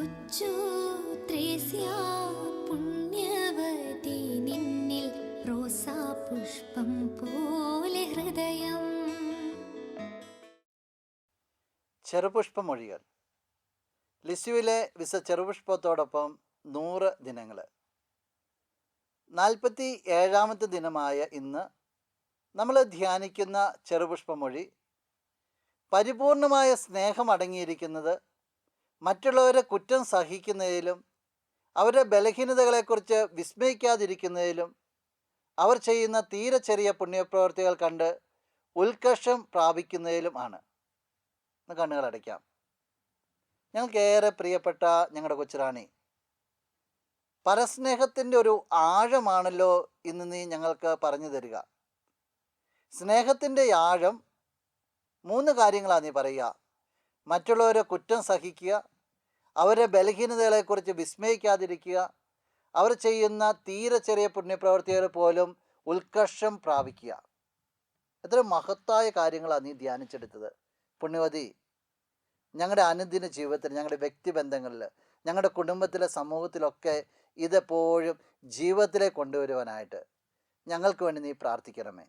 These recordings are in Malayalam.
കൊച്ചു ത്രേസ്യ പുണ്യവതി നിന്നിൽ റോസാപുഷ്പം പോലെ ഹൃദയം. ചെറുപുഷ്പമൊഴികൾ. ലിസ്യുവിലെ ചെറുപുഷ്പത്തോടൊപ്പം 100 ദിനങ്ങൾ. 47ാമത്തെ ദിനമായ ഇന്ന് നമ്മൾ ധ്യാനിക്കുന്ന ചെറുപുഷ്പമൊഴി പരിപൂർണമായ സ്നേഹം അടങ്ങിയിരിക്കുന്നത് മറ്റുള്ളവരെ കുറ്റം സഹിക്കുന്നതിലും അവരുടെ ബലഹീനതകളെക്കുറിച്ച് വിസ്മയിക്കാതിരിക്കുന്നതിലും അവർ ചെയ്യുന്ന തീരെ ചെറിയ പുണ്യപ്രവൃത്തികൾ കണ്ട് ഉത്കർഷം പ്രാപിക്കുന്നതിലും ആണ്. കണ്ണുകൾ അടയ്ക്കാം. ഞങ്ങൾക്കേറെ പ്രിയപ്പെട്ട ഞങ്ങളുടെ കൊച്ചുറാണി, പരസ്നേഹത്തിൻ്റെ ഒരു ആഴമാണല്ലോ ഇന്ന് നീ ഞങ്ങൾക്ക് പറഞ്ഞു തരിക. സ്നേഹത്തിൻ്റെ ആഴം 3 കാര്യങ്ങളാണ് നീ പറയുക. മറ്റുള്ളവരെ കുറ്റം സഹിക്കുക, അവരുടെ ബലഹീനതകളെക്കുറിച്ച് വിസ്മയിക്കാതിരിക്കുക, അവർ ചെയ്യുന്ന തീരെ ചെറിയ പുണ്യപ്രവൃത്തികൾ പോലും ഉത്കർഷം പ്രാപിക്കുക. എത്ര മഹത്തായ കാര്യങ്ങളാണ് നീ ധ്യാനിച്ചെടുത്തത്. പുണ്യവതി, ഞങ്ങളുടെ അനുദിന ജീവിതത്തിൽ, ഞങ്ങളുടെ വ്യക്തിബന്ധങ്ങളിൽ, ഞങ്ങളുടെ കുടുംബത്തിലെ സമൂഹത്തിലൊക്കെ ഇതെപ്പോഴും ജീവിതത്തിലേക്ക് കൊണ്ടുവരുവാനായിട്ട് ഞങ്ങൾക്ക് വേണ്ടി നീ പ്രാർത്ഥിക്കണമേ.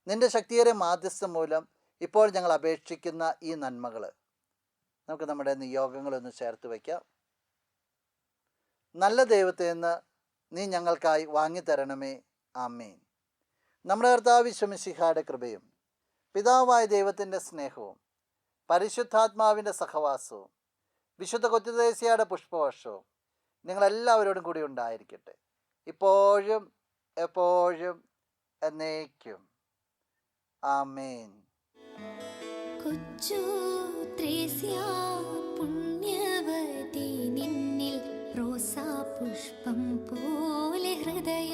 നിൻ്റെ ശക്തിയേറിയ മാധ്യസ്ഥം മൂലം ഇപ്പോൾ ഞങ്ങൾ അപേക്ഷിക്കുന്ന ഈ നന്മകൾ നമുക്ക് നമ്മുടെ നിയോഗങ്ങളൊന്ന് ചേർത്ത് വയ്ക്കാം. നല്ല ദൈവത്തിൽ നിന്ന് നീ ഞങ്ങൾക്കായി വാങ്ങിത്തരണമേ. ആമേൻ. നമ്മുടെ കർത്താവ് ഈശോ മിശിഹായുടെ കൃപയും പിതാവായ ദൈവത്തിൻ്റെ സ്നേഹവും പരിശുദ്ധാത്മാവിൻ്റെ സഹവാസവും വിശുദ്ധ കൊച്ചുത്രേസ്യയുടെ പുഷ്പവർഷവും നിങ്ങളെല്ലാവരോടും കൂടി ഉണ്ടായിരിക്കട്ടെ, ഇപ്പോഴും എപ്പോഴും എന്നേക്കും. ആമേൻ. കൊച്ചു ത്രേസ്യ പുണ്യവതി നിന്നിൽ റോസാപുഷ്പം പോലെ ഹൃദയം.